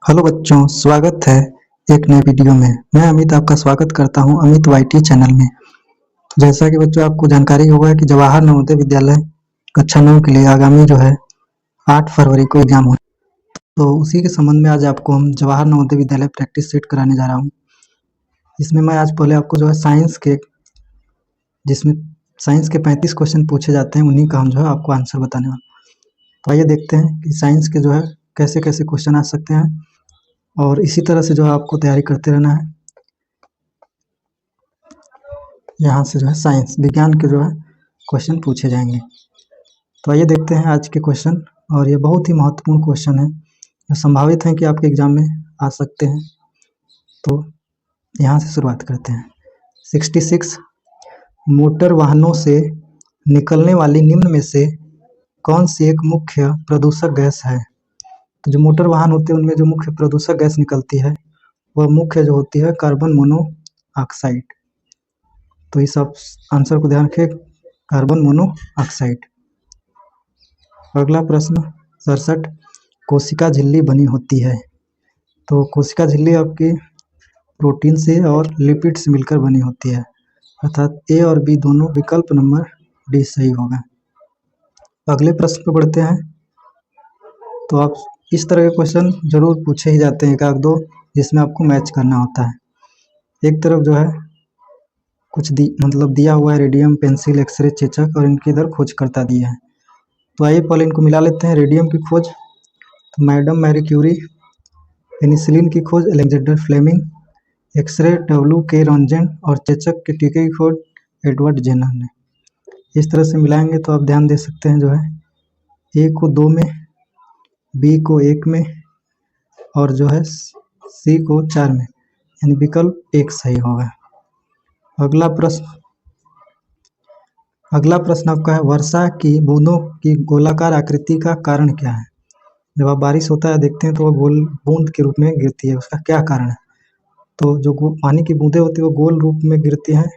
Hello बच्चों, स्वागत है एक नए वीडियो में। मैं अमित आपका स्वागत करता हूं अमित वाईटी चैनल में। जैसा कि बच्चों आपको जानकारी होगा कि जवाहर नवोदय विद्यालय कक्षा 9 के लिए आगामी जो है 8 फरवरी को एग्जाम हो, तो उसी के संबंध में आज आपको हम जवाहर नवोदय विद्यालय प्रैक्टिस सेट कराने जा रहा हूँ। इसमें मैं आज पहले आपको जो है जिसमें साइंस के 35 क्वेश्चन पूछे जाते हैं, उन्हीं का हम जो है आपको आंसर बताने वाला। तो आइए देखते हैं कि साइंस के जो है कैसे कैसे क्वेश्चन आ सकते हैं, और इसी तरह से जो है आपको तैयारी करते रहना है। यहाँ से जो है साइंस विज्ञान के जो है क्वेश्चन पूछे जाएंगे। तो आइए देखते हैं आज के क्वेश्चन, और ये बहुत ही महत्वपूर्ण क्वेश्चन है जो संभावित है कि आपके एग्जाम में आ सकते हैं। तो यहाँ से शुरुआत करते हैं। 66 मोटर वाहनों से निकलने वाली निम्न में से कौन सी एक मुख्य प्रदूषक गैस है? तो जो मोटर वाहन होते हैं उनमें जो मुख्य प्रदूषक गैस निकलती है वह मुख्य जो होती है कार्बन मोनोऑक्साइड। तो इस आंसर को ध्यान रखें, कार्बन मोनोऑक्साइड। अगला प्रश्न 67 कोशिका झिल्ली बनी होती है। तो कोशिका झिल्ली आपकी प्रोटीन से और लिपिड से मिलकर बनी होती है, अर्थात ए और बी दोनों विकल्प नंबर डी सही होगा। अगले प्रश्न पर बढ़ते हैं। तो आप इस तरह के क्वेश्चन जरूर पूछे ही जाते हैं, एक आध दो, जिसमें आपको मैच करना होता है। एक तरफ जो है कुछ दिया हुआ है रेडियम, पेंसिल, एक्सरे, चेचक, और इनकी इधर खोजकर्ता दिए हैं। तो आइए पहले इनको मिला लेते हैं। रेडियम की खोज तो मैडम मैरी क्यूरी, पेनिसिलिन की खोज अलेक्जेंडर फ्लेमिंग, एक्सरे W.K. रॉन्जन, और चेचक के टीके की खोज एडवर्ड जेनर ने। इस तरह से मिलाएंगे तो आप ध्यान दे सकते हैं, जो है ए को 2 में, बी को 1 में, और जो है सी को 4 में, यानी विकल्प 1 सही होगा। अगला प्रश्न आपका है वर्षा की बूंदों की गोलाकार आकृति का कारण क्या है? जब आप बारिश होता है देखते हैं तो वह गोल बूंद के रूप में गिरती है, उसका क्या कारण है? तो जो पानी की बूंदें होती है वो गोल रूप में गिरती हैं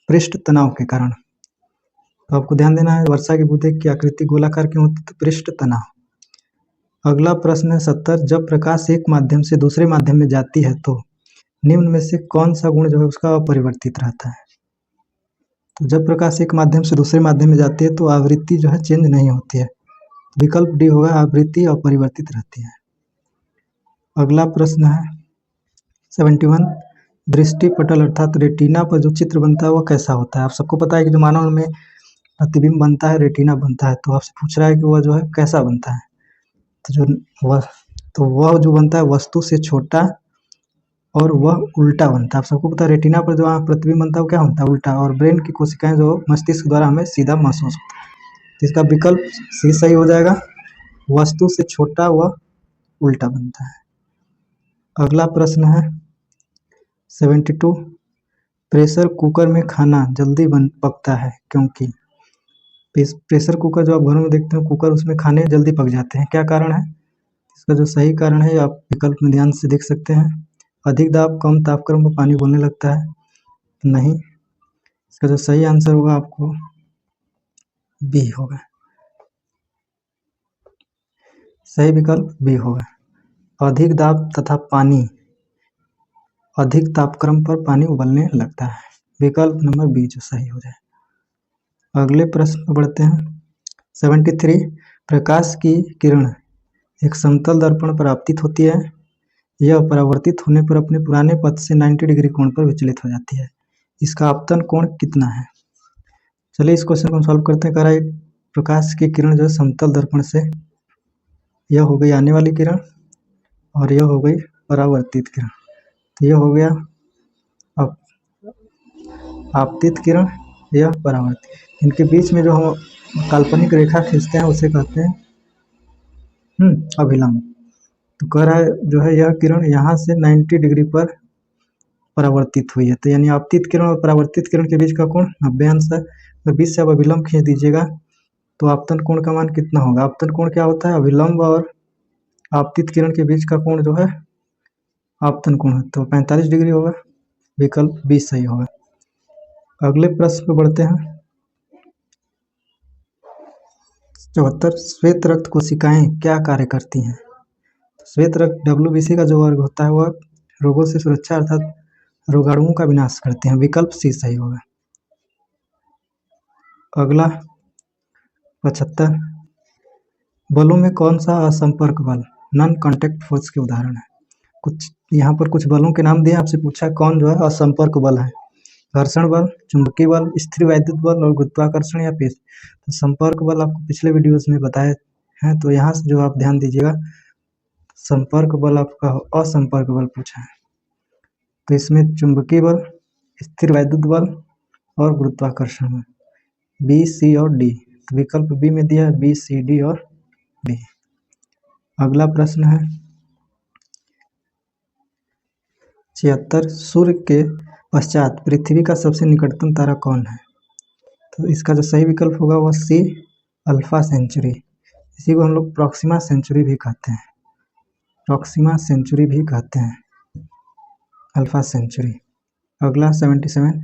पृष्ठ तनाव के कारण। तो आपको ध्यान देना है वर्षा की बूंदें की आकृति गोलाकार क्यों होती है, तो पृष्ठ तनाव। अगला प्रश्न है 70 जब प्रकाश एक माध्यम से दूसरे माध्यम में जाती है तो निम्न में से कौन सा गुण जो है उसका अपरिवर्तित रहता है? तो जब प्रकाश एक माध्यम से दूसरे माध्यम में जाती है तो आवृत्ति जो है चेंज नहीं होती है, विकल्प डी होगा, आवृत्ति अपरिवर्तित रहती है। अगला प्रश्न है 71 दृष्टि पटल अर्थात रेटिना पर जो चित्र बनता है वह कैसा होता है? आप सबको पता है कि जो मानव में प्रतिबिंब बनता है रेटिना बनता है, तो आपसे पूछ रहा है कि वह जो है कैसा बनता है। तो वह जो बनता है वस्तु से छोटा और वह उल्टा बनता है। आप सबको पता है रेटिना पर जो प्रतिबिंब बनता है वो क्या होता है, उल्टा, और ब्रेन की कोशिकाएं जो मस्तिष्क द्वारा हमें सीधा महसूस होता है। तो इसका विकल्प सी सही हो जाएगा, वस्तु से छोटा वह उल्टा बनता है। अगला प्रश्न है 72 प्रेशर कुकर में खाना जल्दी पकता है क्योंकि? प्रेशर कुकर जो आप घरों में देखते हैं कुकर, उसमें खाने जल्दी पक जाते हैं, क्या कारण है? इसका जो सही कारण है आप विकल्प में ध्यान से देख सकते हैं, अधिक दाब, कम तापक्रम पर पानी उबलने लगता है। नहीं, इसका जो सही आंसर होगा आपको बी होगा, सही विकल्प बी होगा। अधिक दाब तथा पानी, अधिक तापक्रम पर पानी उबलने लगता है, विकल्प नंबर बी जो सही हो जाए। अगले प्रश्न पर बढ़ते हैं 73 प्रकाश की किरण एक समतल दर्पण पर आपतित होती है, यह परावर्तित होने पर अपने पुराने पथ से 90 डिग्री कोण पर विचलित हो जाती है, इसका आपतन कोण कितना है? चलिए इस क्वेश्चन को हम सॉल्व करते हैं। कह रहा है प्रकाश की किरण जो है समतल दर्पण से, यह हो गई आने वाली किरण और यह हो गई परावर्तित किरण, तो यह हो गया आपतित किरण, यह परावर्तित। इनके बीच में जो हम काल्पनिक रेखा खींचते हैं उसे कहते हैं अभिलंब। तो कह रहा है जो है यह किरण यहाँ से 90 डिग्री पर परावर्तित हुई है, तो यानी आपतित किरण और परावर्तित किरण के बीच का कोण 90 अंश है। तो 20 से आप अभिलंब खींच दीजिएगा तो आपतन कोण का मान कितना होगा? आपतन कोण क्या होता है? अभिलंब और आपतित किरण के बीच का कोण जो है आपतन कोण है, तो 45 डिग्री होगा, विकल्प 20 सही होगा। अगले प्रश्न पे बढ़ते हैं 74 श्वेत रक्त कोशिकाएं क्या कार्य करती हैं? श्वेत रक्त WBC का जो वर्ग होता है वह रोगों से सुरक्षा अर्थात रोगाणुओं का विनाश करते हैं। विकल्प सी सही होगा। अगला 75 बलों में कौन सा असंपर्क बल नॉन कॉन्टैक्ट फोर्स के उदाहरण है। कुछ यहाँ पर कुछ बलों के नाम दिए, आपसे पूछा कौन जो है असंपर्क बल है। घर्षण बल, चुंबकीय बल, स्थिर वैद्युत बल और गुरुत्वाकर्षण या पेश। तो संपर्क बल आपको पिछले वीडियोस में बताए हैं, तो यहाँ से जो आप ध्यान दीजिएगा संपर्क बल आपका असंपर्क बल पूछा है। तो इसमें चुंबकीय बल, स्थिर वैद्युत बल और गुरुत्वाकर्षण बल, बी, सी और डी। तो विकल्प बी में दिया है बी, सी, डी और डी। अगला प्रश्न है 76 सूर्य के पश्चात पृथ्वी का सबसे निकटतम तारा कौन है। तो इसका जो सही विकल्प होगा वह सी, अल्फा सेंचुरी। इसी को हम लोग प्रॉक्सिमा सेंचुरी भी कहते हैं, प्रॉक्सिमा सेंचुरी भी कहते हैं, अल्फा सेंचुरी। अगला 77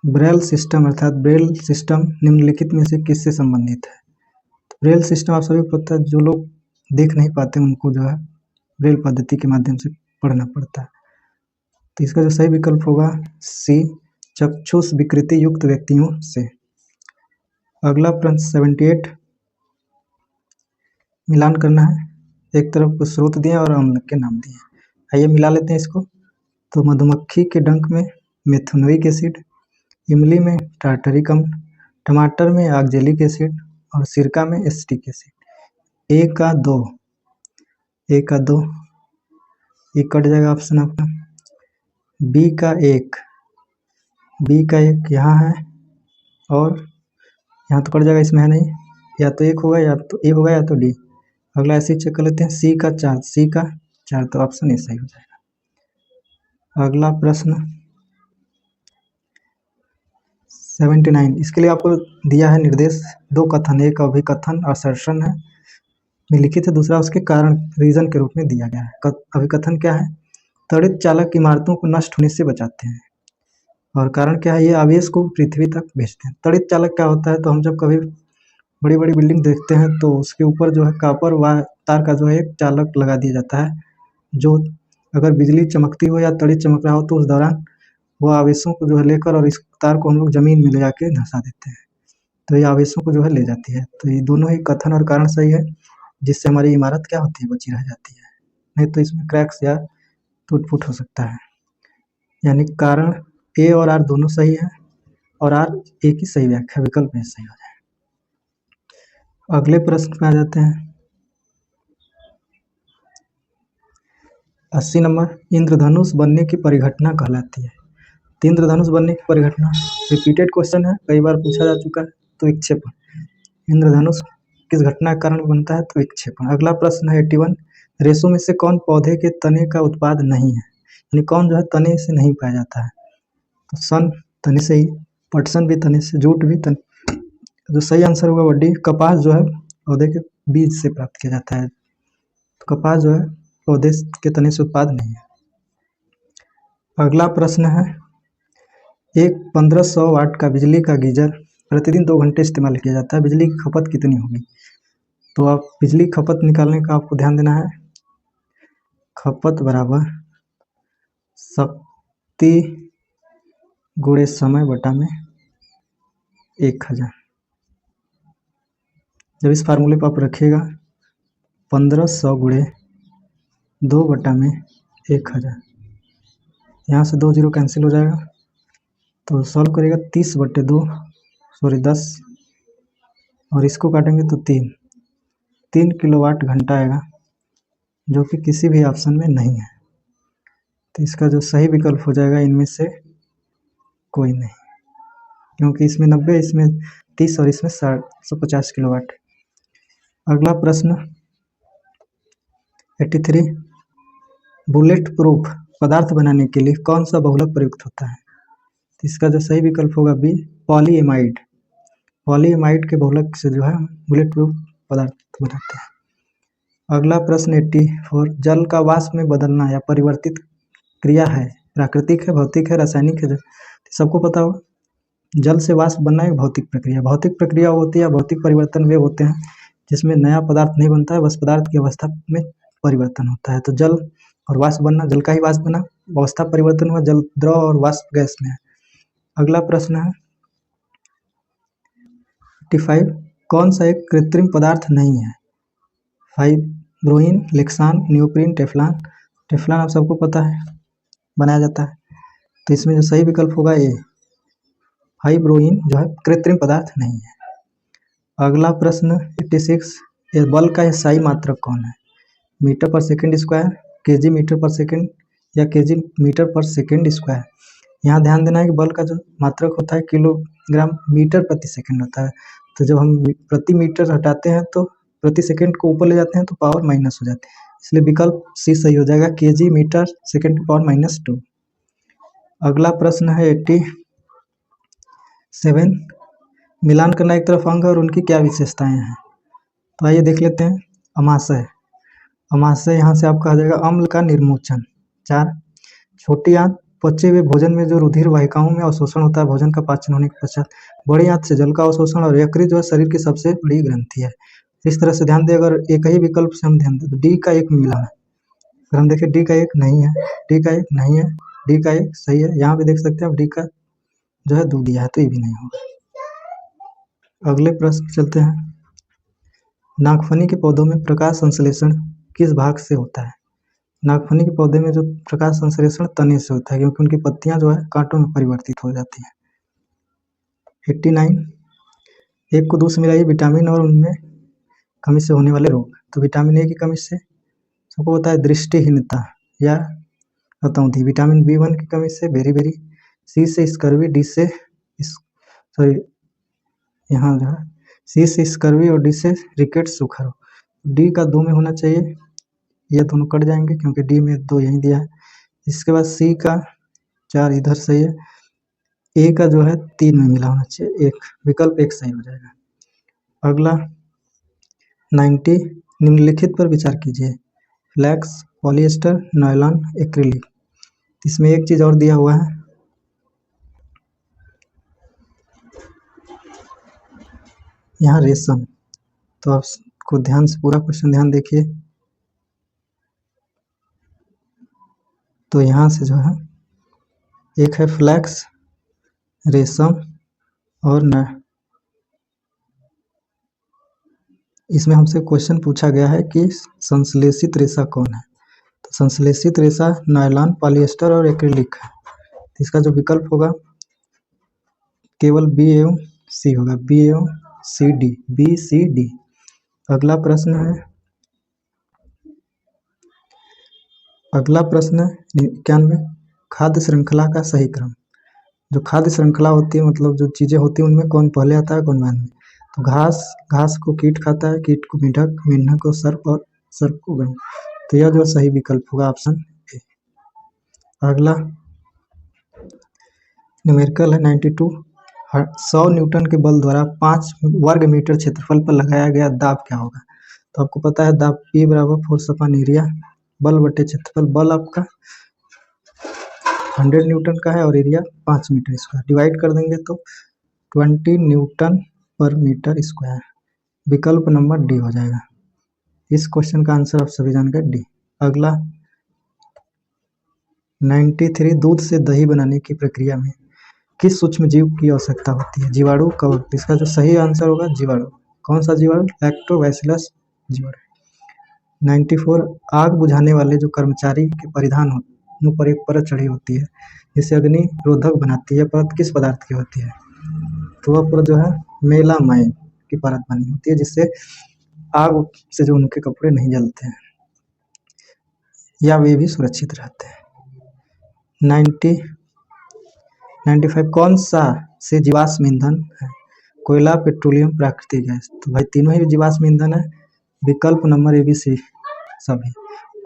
ब्रेल सिस्टम अर्थात ब्रेल सिस्टम निम्नलिखित में से किससे संबंधित है। तो ब्रेल सिस्टम आप सभी को पता है, जो लोग देख नहीं पाते उनको जो है ब्रेल पद्धति के माध्यम से पढ़ना पड़ता है। तो इसका जो सही विकल्प होगा सी, चक्षुष विकृति युक्त व्यक्तियों से। अगला प्रश्न 78 मिलान करना है। एक तरफ को स्रोत दिए और अम्ल के नाम दिए, आइए मिला लेते हैं इसको। तो मधुमक्खी के डंक में मेथनोइक एसिड, इमली में टार्टरिक अम्ल, टमाटर में ऑक्जेलिक एसिड और सिरका में एसिटिक एसिड। ए का दो ये कट जाएगा ऑप्शन आपका। बी का एक यहाँ है और यहाँ तो कट जाएगा, इसमें है नहीं, या तो एक होगा या तो ए होगा या तो डी। अगला ऐसे ही चेक कर लेते हैं, सी का चार, तो ऑप्शन ए सही हो जाएगा। अगला प्रश्न 79 इसके लिए आपको दिया है निर्देश, दो कथन, एक अभिकथन असर्शन है लिखित है, दूसरा उसके कारण रीजन के रूप में दिया गया है। अभिकथन क्या है, त्वरित चालक इमारतों को नष्ट होने से बचाते हैं, और कारण क्या है, ये आवेश को पृथ्वी तक भेजते हैं। त्वरित चालक क्या होता है, तो हम जब कभी बड़ी बड़ी बिल्डिंग देखते हैं तो उसके ऊपर जो है कॉपर व तार का जो है एक चालक लगा दिया जाता है, जो अगर बिजली चमकती हो या त्वरित चमक रहा हो तो उस दौरान वो आवेशों को जो है लेकर और इस तार को हम लोग जमीन में ले जाके धंसा देते हैं, तो ये आवेशों को जो है ले जाती है। तो ये दोनों ही कथन और कारण सही है, जिससे हमारी इमारत क्या होती है, बची रह जाती है, नहीं तो इसमें क्रैक्स या टूट-फूट हो सकता है। यानी कारण ए और आर दोनों सही है और आर ए की सही व्याख्या विकल्प में सही हो जाए। अगले प्रश्न में आ जाते हैं 80 नंबर, इंद्रधनुष बनने की परिघटना कहलाती है। तो इंद्रधनुष बनने की परिघटना रिपीटेड क्वेश्चन है, कई बार पूछा जा चुका है। तो विक्षेपण, इंद्रधनुष किस घटना के कारण बनता है, तो विक्षेपण। अगला प्रश्न है 81, रेशों में से कौन पौधे के तने का उत्पाद नहीं है, यानी कौन जो है तने से नहीं पाया जाता है। तो सन तने से ही, पटसन भी तने से, जूट भी तने। जो सही आंसर होगा वो डी, कपास जो है पौधे के बीज से प्राप्त किया जाता है, तो कपास जो है पौधे के तने से उत्पाद नहीं है। अगला प्रश्न है, एक 1500 वाट का बिजली का गीजर प्रतिदिन 2 घंटे इस्तेमाल किया जाता है, बिजली की खपत कितनी होगी। तो आप बिजली खपत निकालने का आपको ध्यान देना है, खपत बराबर शक्ति गुणे समय बटा में 1000। जब इस फार्मूले पर आप रखिएगा 1500 गुणे 2 बटा में 1000, यहाँ से 2 जीरो कैंसिल हो जाएगा, तो सॉल्व करेगा 30 बटे 2 सॉरी 10, और इसको काटेंगे तो 3 किलोवाट घंटा आएगा, जो कि किसी भी ऑप्शन में नहीं है। तो इसका जो सही विकल्प हो जाएगा इनमें से कोई नहीं, क्योंकि इसमें 90, इसमें 30 और इसमें 150 किलोवाट। अगला प्रश्न 83, बुलेट प्रूफ पदार्थ बनाने के लिए कौन सा बहुलक प्रयुक्त होता है। तो इसका जो सही विकल्प होगा बी, पॉलीएमाइड। पॉलीएमाइड के बहुलक से जो है बुलेट प्रूफ पदार्थ बनाते हैं। अगला प्रश्न 84, जल का वाष्प में बदलना या परिवर्तित क्रिया है, प्राकृतिक है, भौतिक है, रासायनिक है। सबको पता होगा जल से वाष्प बनना एक भौतिक प्रक्रिया, भौतिक प्रक्रिया होती है, भौतिक परिवर्तन वे होते हैं जिसमें नया पदार्थ नहीं बनता है, बस पदार्थ की अवस्था में परिवर्तन होता है। तो जल और वाष्प बनना, जल का ही वाष्प बना, अवस्था परिवर्तन हुआ, जल द्रव और वाष्प गैस में है। अगला प्रश्न है 85, कौन सा एक कृत्रिम पदार्थ नहीं है? Fibroin, Lexan, neoprene, Teflon. Teflon आप सबको पता है बनाया जाता है, तो इसमें जो सही विकल्प होगा ए, फाइब्रोइन जो है कृत्रिम पदार्थ नहीं है। अगला प्रश्न 86, बल का SI मात्रक कौन है? मीटर पर सेकंड स्क्वायर, केजी मीटर पर सेकंड या केजी मीटर पर सेकंड स्क्वायर। यहाँ ध्यान देना है कि बल का जो मात्रक होता है किलोग्राम मीटर प्रति सेकंड होता है। तो जब हम प्रति मीटर हटाते हैं तो प्रति सेकंड को ऊपर ले जाते हैं तो पावर माइनस हो जाती है, इसलिए विकल्प सी सही हो जाएगा, केजी मीटर सेकंड पावर -2। अगला प्रश्न है 87, मिलान करना एक तरफ अंग और उनकी क्या विशेषताएं हैं? तो आइए देख लेते हैं। अमाशय, अमाशय यहाँ से आपका आ जाएगा अम्ल का निर्मोचन। 4, छोटी आंत, पचे हुए भोजन में जो रुधिर वाहिकाओं में अवशोषण होता है भोजन का पाचन होने के पश्चात। बड़ी आंत से जल का अवशोषण, और यकृत जो है शरीर की सबसे बड़ी ग्रंथि है। इस तरह से ध्यान दें, अगर एक ही विकल्प से हम ध्यान दें तो डी का एक मिला है। अगर हम देखें डी का एक नहीं है, डी का एक नहीं है, डी का एक सही है। यहाँ पे देख सकते हैं आप डी का जो है 2 दिया है, तो ये भी नहीं होगा। अगले प्रश्न चलते हैं। नागफनी के पौधों में प्रकाश संश्लेषण किस भाग से होता है? नागफनी के पौधे में जो प्रकाश संश्लेषण तने से होता है, क्योंकि उनकी पत्तियां जो है कांटों में परिवर्तित हो जाती हैं। 89, एक को 2 से मिलाइए विटामिन और उनमें कमी से होने वाले रोग। तो विटामिन ए की कमी से सबको पता है दृष्टिहीनता या रतौंधी, विटामिन B1 की कमी से बेरी, सी से स्कर्वी, डी से सॉरी यहाँ जो है सी से स्कर्वी और डी से रिकेट सूखा रोग। डी का 2 में होना चाहिए, ये दोनों कट जाएंगे क्योंकि डी में 2 यहीं दिया है। इसके बाद सी का 4 इधर सही है, ए का जो है 3 में मिला होना चाहिए, एक विकल्प एक सही हो जाएगा। अगला 90, निम्नलिखित पर विचार कीजिए, फ्लैक्स, पॉलिएस्टर, नायलॉन, एक्रिलिक। इसमें एक चीज और दिया हुआ है, यहाँ रेशम। तो आपको ध्यान से पूरा क्वेश्चन ध्यान देखिए। तो यहाँ से जो है एक है फ्लैक्स, रेशम और न, इसमें हमसे क्वेश्चन पूछा गया है कि संश्लेषित रेशा कौन है? तो संश्लेषित रेशा नायलॉन, पॉलिएस्टर और एक्रिलिक है। इसका जो विकल्प होगा केवल बी एवं सी होगा, बी एवं C D, B C D. अगला प्रश्न है 91, खाद्य श्रृंखला का सही क्रम। जो खाद्य श्रृंखला होती है, मतलब जो चीजें होती हैं उनमें कौन पहले आता है कौन बाद में? तो घास को कीट खाता है, कीट को मेंढक, मेंढक को सर्प और सर्प को गण। तो यह जो सही विकल्प होगा ऑप्शन ए। अगला न्यूमेरिकल है 92, 100 न्यूटन के बल द्वारा 5 वर्ग मीटर क्षेत्रफल पर लगाया गया दाब क्या होगा? तो आपको पता है दाब P बराबर फोर्स अपॉन एरिया, बल बटे क्षेत्रफल। बल आपका 100 न्यूटन का है और एरिया 5 मीटर स्क्वायर, डिवाइड कर देंगे तो 20 न्यूटन पर मीटर स्क्वायर। विकल्प नंबर डी हो जाएगा। इस क्वेश्चन का आंसर आप सभी जान गए, डी। अगला 93, दूध से दही बनाने की प्रक्रिया में किस सूक्ष्म जीव की आवश्यकता होती है? जीवाणु, कवक। इसका जो सही आंसर होगा जीवाणु। कौन सा जीवाणु? लैक्टोबैसिलस जीवाणु। 94, आग बुझाने वाले जो कर्मचारी के परिधान मुंह पर एक परत चढ़ी होती है जिसे अग्नि रोधक बनाती है, परत किस पदार्थ की होती है? तो वह परत जो है मेलामाइन की परत बनी होती है, जिससे आग से जो उनके कपड़े नहीं जलते हैं या वे भी सुरक्षित रहते हैं। 95, कौन सा से जीवाश्म ईंधन है? कोयला, पेट्रोलियम, प्राकृतिक गैस। तो भाई तीनों ही जीवाश्म ईंधन है, विकल्प नंबर ए बी सी सभी।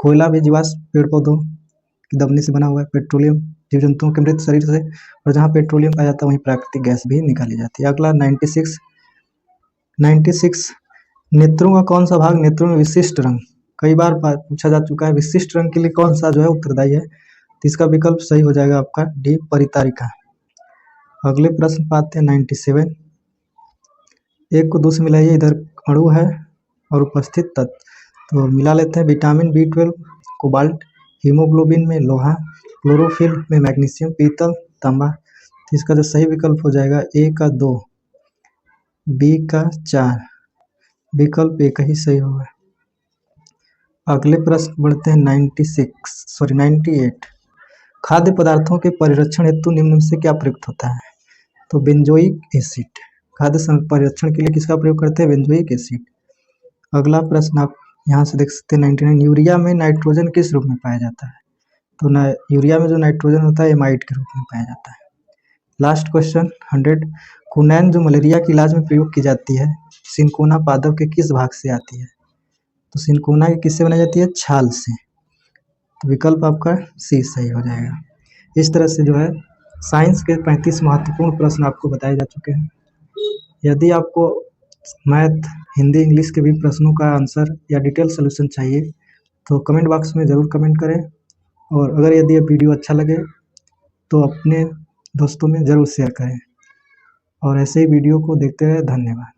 कोयला भी जीवाश्म पेड़ पौधों की दबने से बना हुआ है, पेट्रोलियम जीव जंतुओं के मृत शरीर से, और जहाँ पेट्रोलियम पाया जाता है वहीं प्राकृतिक गैस भी निकाली जाती है। अगला 96, नेत्रों का कौन सा भाग नेत्रों में विशिष्ट रंग? कई बार पूछा जा चुका है, विशिष्ट रंग के लिए कौन सा जो है उत्तरदायी है? तो इसका विकल्प सही हो जाएगा आपका डी, परितारिका। अगले प्रश्न पाते हैं 97, एक को 2 से मिलाइए, इधर अणु है और उपस्थित तत्व, तो मिला लेते हैं। विटामिन B12, कोबाल्ट, हीमोग्लोबिन में लोहा, क्लोरोफिल में मैग्नीशियम, पीतल, तांबा। तो इसका जो सही विकल्प हो जाएगा ए का 2, बी का 4, विकल्प ए का ही सही होगा। अगले प्रश्न बढ़ते हैं 98। खाद्य पदार्थों के परिरक्षण हेतु निम्न में से क्या प्रयुक्त होता है? तो बेंजोइक एसिड। खाद्य परिरक्षण के लिए किसका प्रयोग करते हैं? Benzoic acid. अगला प्रश्न आप यहाँ से देख सकते हैं 99। यूरिया में नाइट्रोजन किस रूप में पाया जाता है? तो यूरिया में जो नाइट्रोजन होता है एमाइड के रूप में पाया जाता है। Last question 100। क्विनैन जो मलेरिया के इलाज में प्रयोग की जाती है, सिनकोना पादप के किस भाग से आती है? तो सिनकोना की किससे बनाई जाती है? छाल से। तो विकल्प आपका सी सही हो जाएगा। इस तरह से जो है साइंस के 35 महत्वपूर्ण प्रश्न आपको बताए जा चुके हैं। यदि आपको मैथ, हिंदी, इंग्लिश के भी प्रश्नों का आंसर या डिटेल सोल्यूशन चाहिए तो कमेंट बॉक्स में ज़रूर कमेंट करें। और अगर यदि ये वीडियो अच्छा लगे तो अपने दोस्तों में ज़रूर शेयर करें और ऐसे ही वीडियो को देखते रहे। धन्यवाद।